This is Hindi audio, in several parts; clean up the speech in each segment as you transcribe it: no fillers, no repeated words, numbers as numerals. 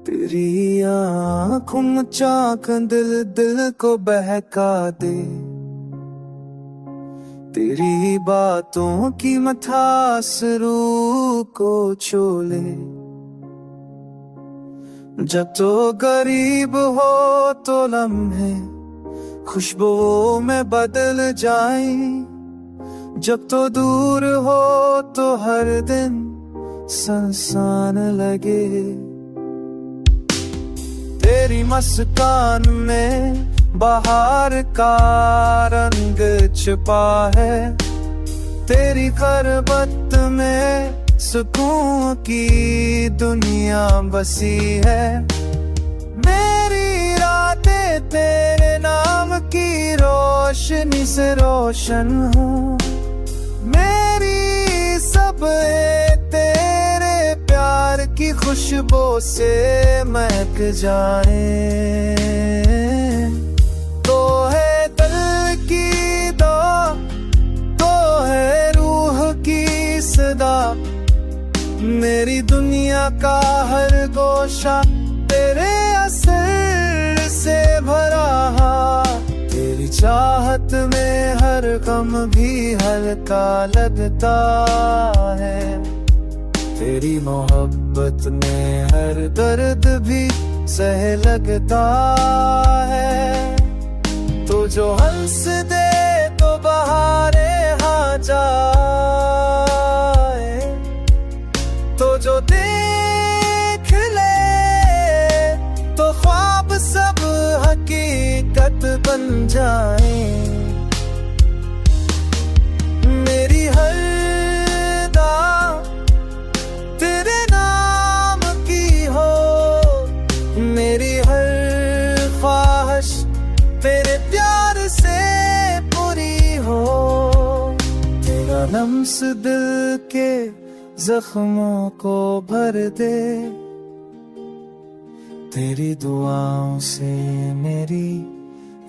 तेरी आँखों में चाक दिल दिल को बहका दे। तेरी बातों की मिठास रूह को छोले। जब तो गरीब हो तो लम्हे खुशबुओं में बदल जाए। जब तो दूर हो तो हर दिन संसान लगे। तेरी मुस्कान में बाहर का रंग छिपा है। तेरी खरबत में सुकून की दुनिया बसी है। मेरी रातें तेरे नाम की रोशनी से रोशन हो। मेरी सब तेरे प्यार की खुशबू से महक जाए। तो है दिल की दुआ, तो है रूह की सदा। मेरी दुनिया का हर गोशा तेरे असर से भरा। तेरी चाहत में हर गम भी हल्का लगता है। तेरी मोहब्बत में हर दर्द भी सह लगता है। तो जो हंस दे तो बहारे हाँ जाए। तो जो देख ले तो ख्वाब सब हकीकत बन जाए। मेरी हर दा तेरे नाम की हो। मेरी हर ख्वाहिश तेरे प्यार से पूरी हो। तेरा लम्स दिल के जख्मों को भर दे। तेरी दुआओं से मेरी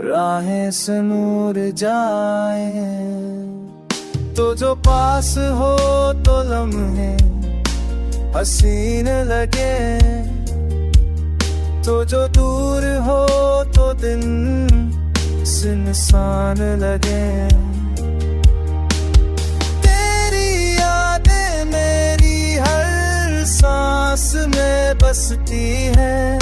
राहें से नूर जाए। तो जो पास हो तो लम्हे हसीन लगे। तो जो दूर हो तो दिन सुनसान लगे। तेरी यादें मेरी हर सांस में बसती है।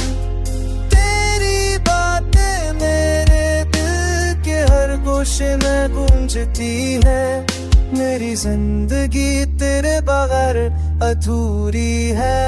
तेरी बातें मेरे दिल के हर गोशे में गूंजती है। मेरी जिंदगी तेरे बगैर अधूरी है।